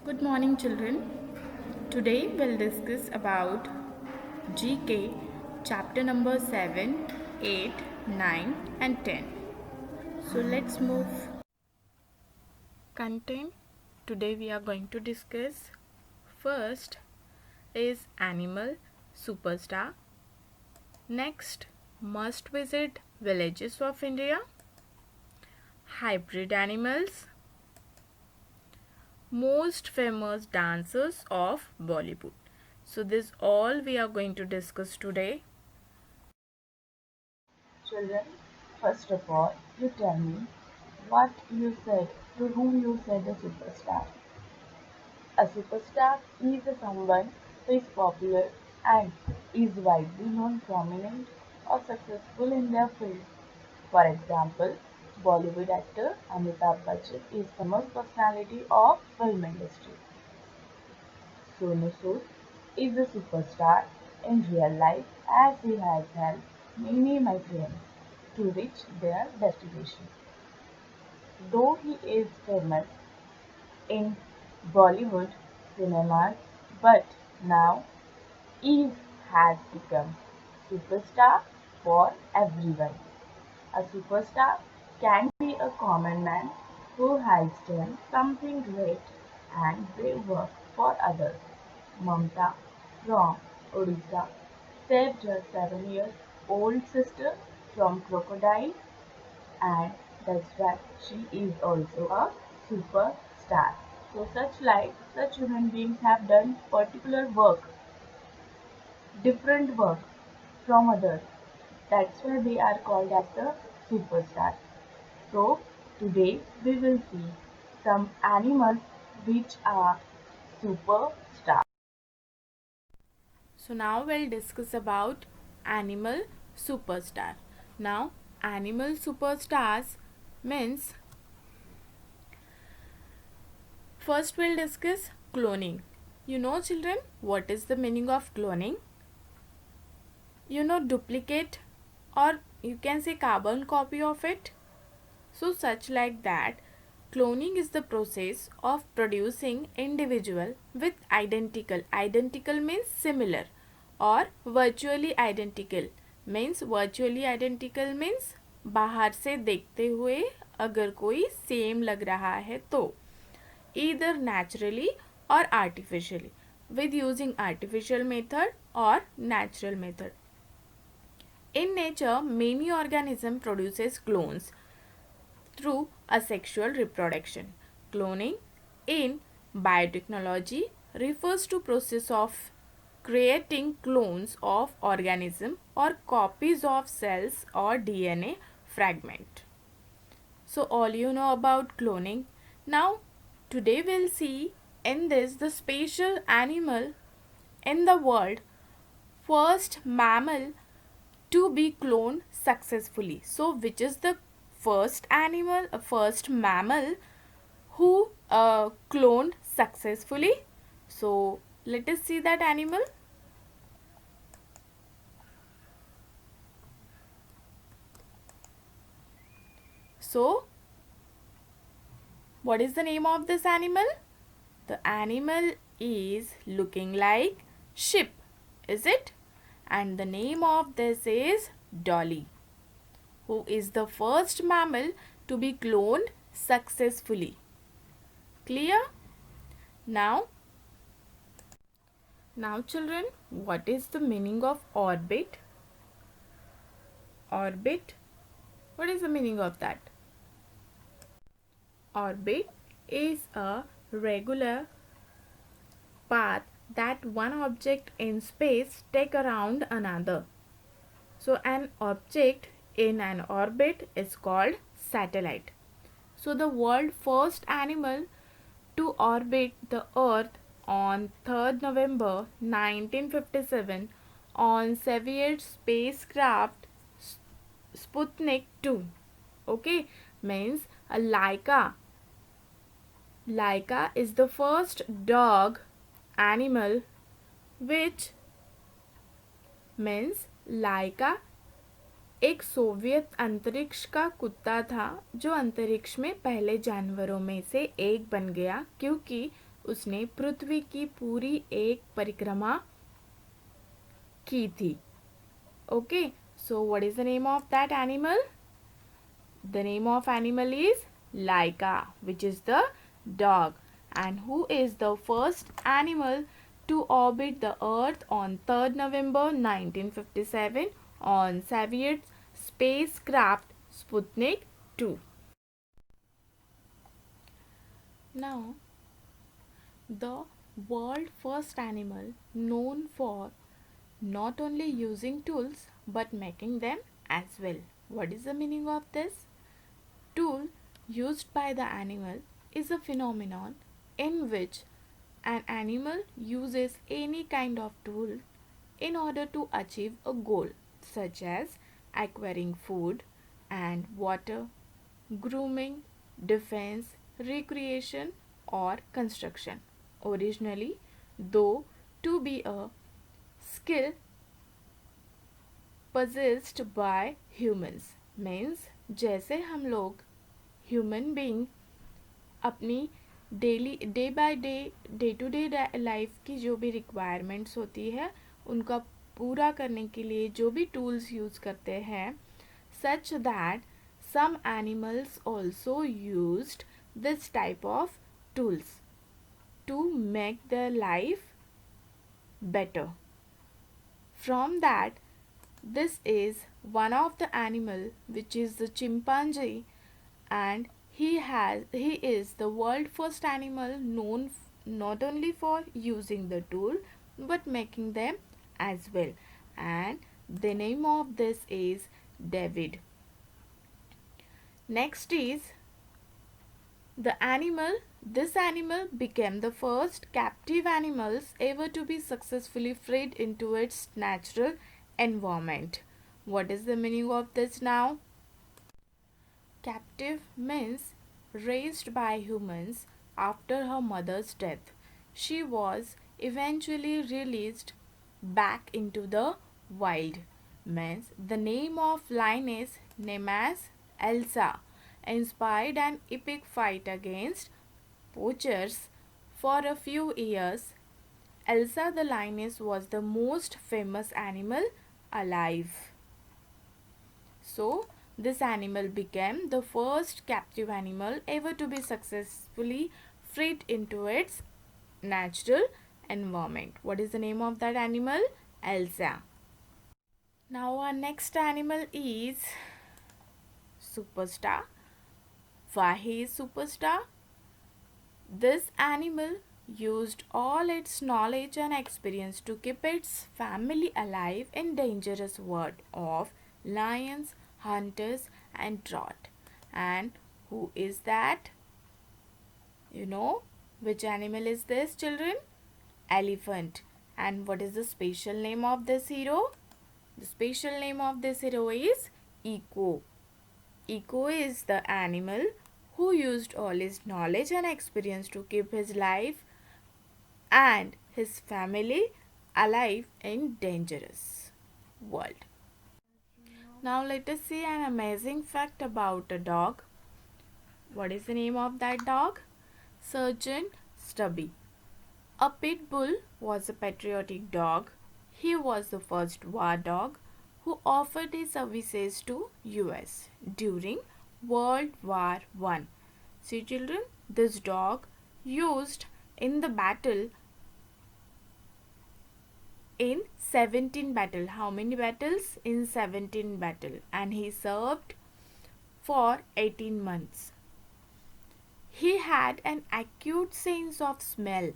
Good morning, children. Today we'll discuss about GK chapter number 7, 8, 9 and 10. So let's move. Content. Today we are going to discuss first is animal superstar. Next, must visit villages of India. Hybrid animals. Most famous dancers of Bollywood. So this all we are going to discuss today. Children, first of all, you tell me what you said, to whom you said a superstar. A superstar is someone who is popular and is widely known, prominent, or successful in their field. For example, Bollywood actor Amitabh Bachchan is the most personality of film industry. Sonu Sood is a superstar in real life as he has helped many my friends to reach their destination. Though he is famous in Bollywood cinemas, but now Eve has become superstar for everyone. A superstar can be a common man who has done something great and brave work for others. Mamta from Odisha saved her 7 years old sister from crocodile, and that's why she is also a superstar. So such human beings have done particular work, different work from others. That's why they are called as the superstar. So today we will see some animals which are superstar. So now we'll discuss about animal superstar. Now animal superstars means first we'll discuss cloning. You know, children, what is the meaning of cloning? You know, duplicate, or you can say carbon copy of it. So such like that, cloning is the process of producing individual with identical means similar, or virtually identical means बाहर से देखते हुए अगर कोई same लग रहा है तो either naturally or artificially with using artificial method or natural method. In nature, many organism produces clones through asexual reproduction. Cloning in biotechnology refers to process of creating clones of organism or copies of cells or DNA fragment. So all you know about cloning. Now today we'll see in this the special animal in the world, first mammal to be cloned successfully. So which is the first animal, first mammal who cloned successfully? So let us see that animal. So what is the name of this animal? The animal is looking like sheep, is it? And the name of this is Dolly, who is the first mammal to be cloned successfully. Clear? Now children, what is the meaning of orbit? Orbit, what is the meaning of that? Orbit is a regular path that one object in space take around another. So an object in an orbit is called satellite. So the world first animal to orbit the earth on 3rd November 1957 on Soviet spacecraft Sputnik 2. Okay, means a Laika. Laika is the first dog animal which means लाइका एक Soviet अंतरिक्ष का कुत्ता था जो अंतरिक्ष में पहले जानवरों में से एक बन गया क्योंकि उसने पृथ्वी की पूरी एक परिक्रमा की थी. Okay, so what is the name of that animal? The name of animal is Laika, which is the dog. And who is the first animal to orbit the Earth on 3rd November 1957 on Soviet spacecraft Sputnik 2? Now, the world first animal known for not only using tools but making them as well. What is the meaning of this? Tool used by the animal is a phenomenon in which an animal uses any kind of tool in order to achieve a goal, such as acquiring food and water, grooming, defense, recreation, or construction. Originally, though, to be a skill possessed by humans means जैसे हम लोग human being अपनी day to day life की जो भी requirements होती है उनका पूरा करने के लिए जो भी टूल्स यूज़ करते हैं such that some animals also used this type of tools to make their life better. From that, this is one of the animal which is the chimpanzee, and he is the world first animal known not only for using the tool but making them as well, and the name of this is David. Next is this animal became the first captive animals ever to be successfully freed into its natural environment. What is the meaning of this now? Captive means raised by humans after her mother's death. She was eventually released back into the wild. Means the name of lioness named as Elsa inspired an epic fight against poachers. For a few years, Elsa the lioness was the most famous animal alive. So, this animal became the first captive animal ever to be successfully freed into its natural environment. What is the name of that animal? Elsa. Now, our next animal is superstar. Why he is superstar? This animal used all its knowledge and experience to keep its family alive in dangerous world of lions, hunters and drought. And who is that? You know which animal is this, children? Elephant. And what is the special name of this hero? The special name of this hero is Eco. Eco is the animal who used all his knowledge and experience to keep his life and his family alive in dangerous world. Now let us see an amazing fact about a dog. What is the name of that dog? Sergeant Stubby. A pit bull was a patriotic dog. He was the first war dog who offered his services to US during World War I. See children, this dog used in the battle in 17 battle. How many battles? In 17 battle, and he served for 18 months. He had an acute sense of smell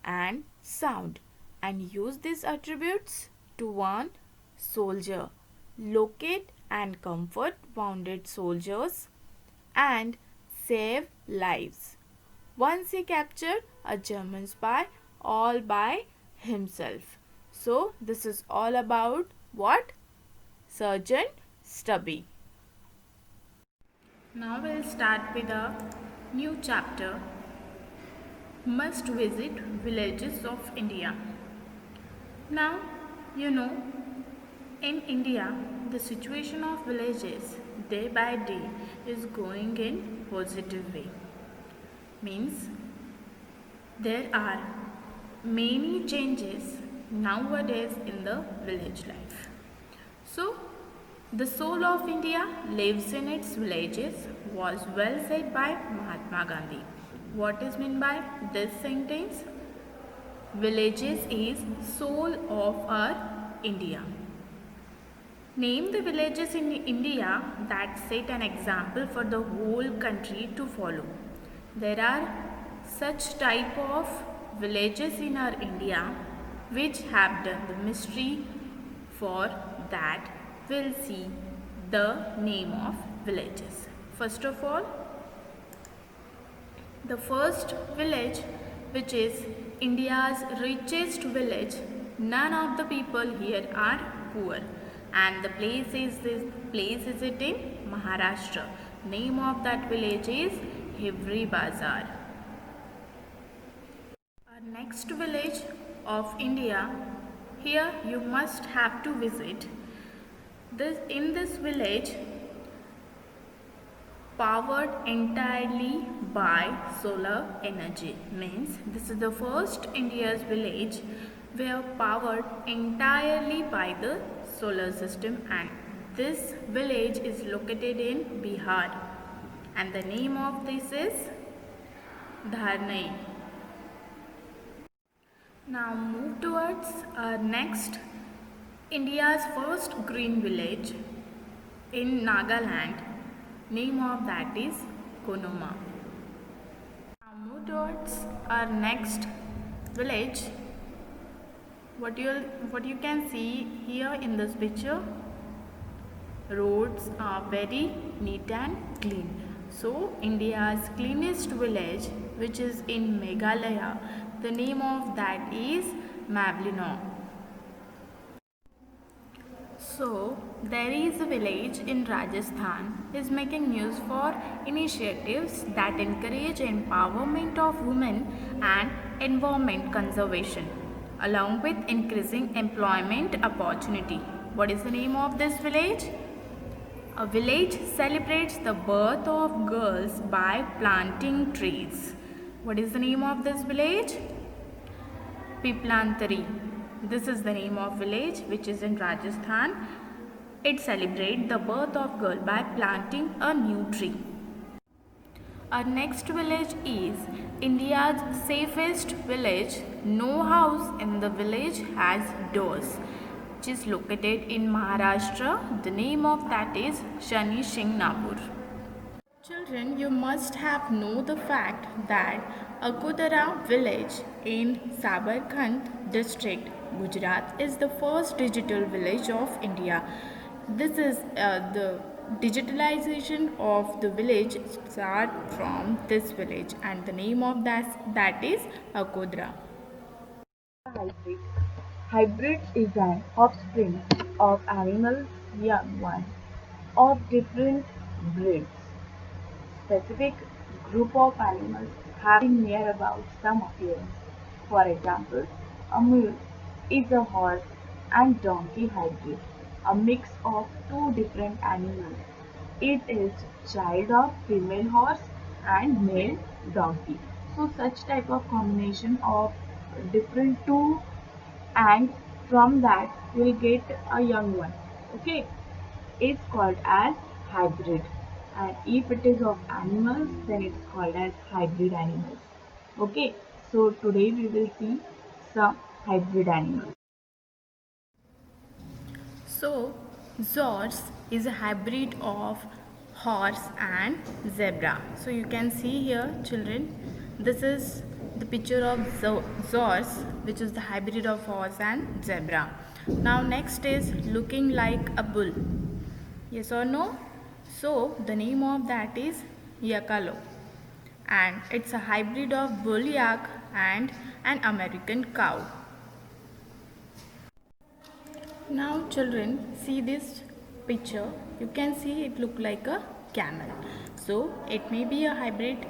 and sound and used these attributes to warn soldier, locate and comfort wounded soldiers and save lives. Once he captured a German spy all by himself. So this is all about what? Sergeant Stubby. Now we'll start with a new chapter. Must visit villages of India. Now, you know, in India, the situation of villages day by day is going in positive way. Means There are many changes nowadays in the village life. So, the soul of India lives in its villages was well said by Mahatma Gandhi. What is meant by this sentence? Villages is soul of our India. Name the villages in India that set an example for the whole country to follow. There are such type of villages in our India which have done the mystery. For that we'll see the name of villages. First of all, the first village, which is India's richest village, none of the people here are poor, and the place is it in Maharashtra. Name of that village is Hivri Bazar. Our next village of India, here you must have to visit. In this village, powered entirely by solar energy, means this is the first India's village where powered entirely by the solar system, and this village is located in Bihar, and the name of this is Dharnai. Now move towards our next India's first green village in Nagaland. Name of that is Konoma. Now move towards our next village. What you can see here in this picture, roads are very neat and clean. So India's cleanest village, which is in Meghalaya, the name of that is Mavlinong. So, there is a village in Rajasthan is making news for initiatives that encourage empowerment of women and environment conservation, along with increasing employment opportunity. What is the name of this village? A village celebrates the birth of girls by planting trees. What is the name of this village? Piplantari. This is the name of village which is in Rajasthan. It celebrates the birth of girl by planting a new tree. Our next village is India's safest village. No house in the village has doors, which is located in Maharashtra. The name of that is Shani Shingnapur. Children, you must have know the fact that Akodara village in Sabarkand district, Gujarat is the first digital village of India. This is the digitalization of the village start from this village, and the name of that is Akodara. Hybrid. Hybrid is an offspring of animals young ones of different breeds. Specific group of animals having near about some appearance. For example, a mule is a horse and donkey hybrid, a mix of two different animals. It is child of female horse and male donkey. So such type of combination of different two, and from that we'll get a young one. Okay, is called as hybrid, and if it is of animals then it's called as hybrid animals. Okay, so today we will see some hybrid animals. So, Zorse is a hybrid of horse and zebra. So, you can see here, children, this is the picture of Zorse, which is the hybrid of horse and zebra. Now, next is looking like a bull. Yes or no? So, the name of that is Yakalo, and it's a hybrid of bull yak and an American cow. Now children, see this picture. You can see it look like a camel. So it may be a hybrid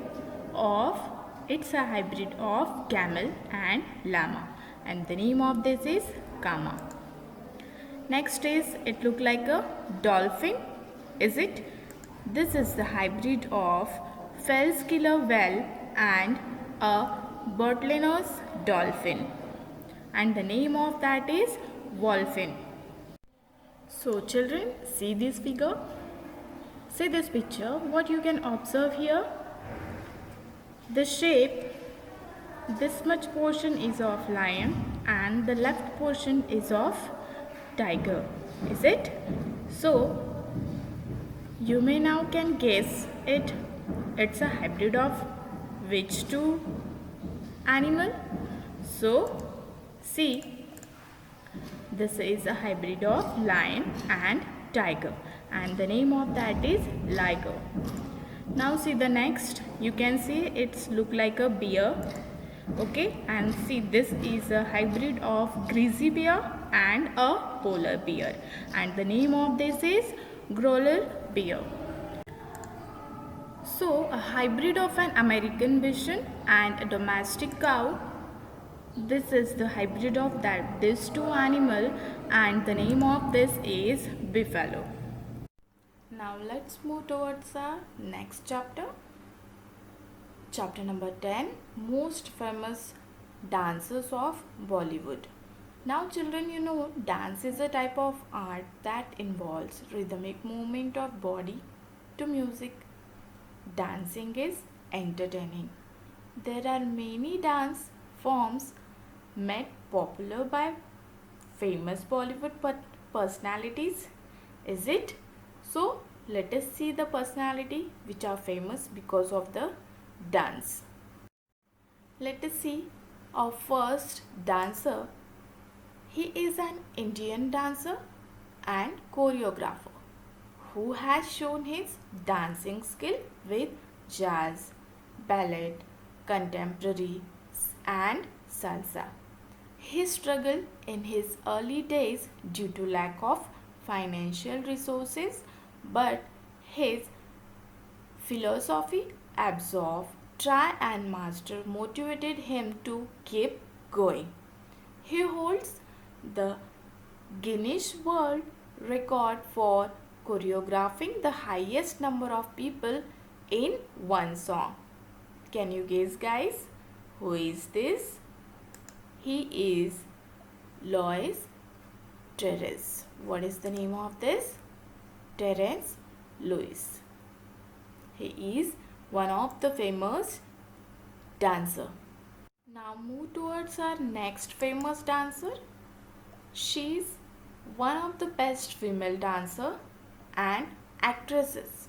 of, it's a hybrid of camel and llama, and the name of this is Kama. Next is it look like a dolphin. Is it? This is the hybrid of Fell's killer whale and a bottlenose dolphin, and the name of that is wolphin. So children, see this figure, see this picture. What you can observe here, the shape, this much portion is of lion and the left portion is of tiger, is it? So you may now can guess it. It's a hybrid of which two animal? So see, this is a hybrid of lion and tiger, and the name of that is liger. Now see the next. You can see it's look like a bear. Okay, and see this is a hybrid of grizzly bear and a polar bear, and the name of this is growler bear. So a hybrid of an American bison and a domestic cow. This is the hybrid of these two animal, and the name of this is buffalo. Now let's move towards our next chapter. Chapter number 10, most famous dancers of Bollywood. Now children, you know dance is a type of art that involves rhythmic movement of body to music. Dancing is entertaining. There are many dance forms made popular by famous Bollywood personalities. Is it? So let us see the personality which are famous because of the dance. Let us see our first dancer. He is an Indian dancer and choreographer who has shown his dancing skill with jazz, ballet, contemporary and salsa. He struggled in his early days due to lack of financial resources, but his philosophy, absorb, try and master motivated him to keep going. He holds the Guinness World Record for choreographing the highest number of people in one song. Can you guess, guys? Who is this? He is Louis Terence. What is the name of this? Terence Lewis. He is one of the famous dancer. Now move towards our next famous dancer. She is one of the best female dancer and actresses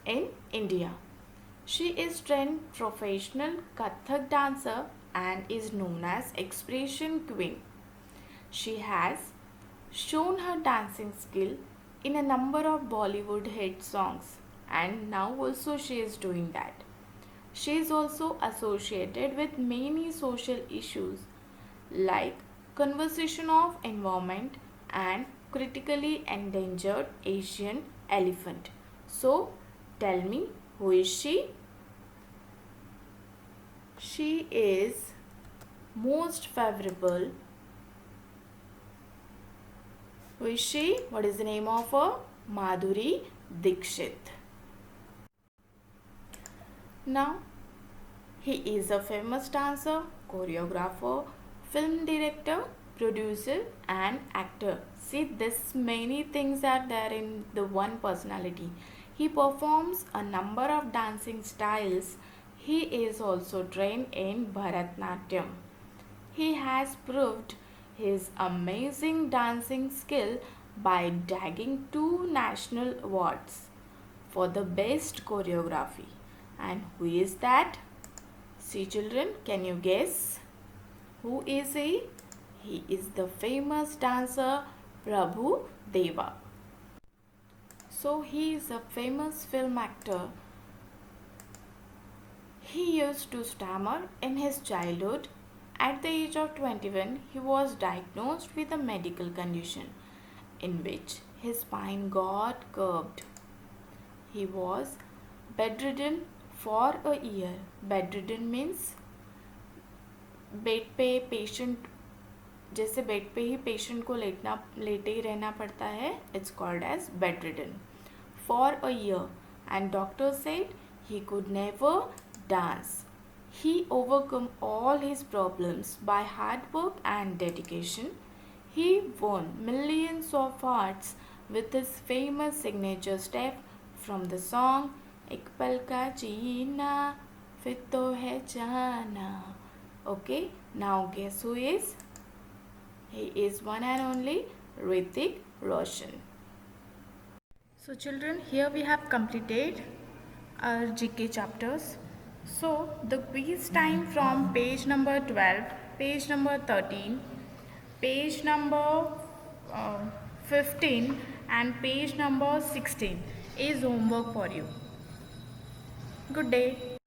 in India. She is trained professional Kathak dancer and is known as Expression Queen. She has shown her dancing skill in a number of Bollywood hit songs, and now also she is doing that. She is also associated with many social issues like conservation of environment and critically endangered Asian elephant. So tell me, who is she? She is most favorable. Who is she? What is the name of her? Madhuri Dixit. Now, he is a famous dancer, choreographer, film director, producer and actor. See, this many things are there in the one personality. He performs a number of dancing styles. He is also trained in Bharatanatyam. He has proved his amazing dancing skill by tagging 2 national awards for the best choreography. And who is that? See children, can you guess? Who is he? He is the famous dancer Prabhu Deva. So he is a famous film actor. He used to stammer in his childhood. At the age of 21, he was diagnosed with a medical condition in which his spine got curved. He was bedridden for a year. Bedridden means bed पे patient, जैसे bed पे ही patient को लेटे ही रहना पड़ता है. It's called as bedridden for a year, and doctor said he could never dance. He overcome all his problems by hard work and dedication. He won millions of hearts with his famous signature step from the song एक पल का जीना फिर तो है जाना. Okay, now guess who is? He is one and only Hrithik Roshan. So children, here we have completed our GK chapters. So the quiz time from page number 12, page number 13, page number 15 and page number 16 is homework for you. Good day.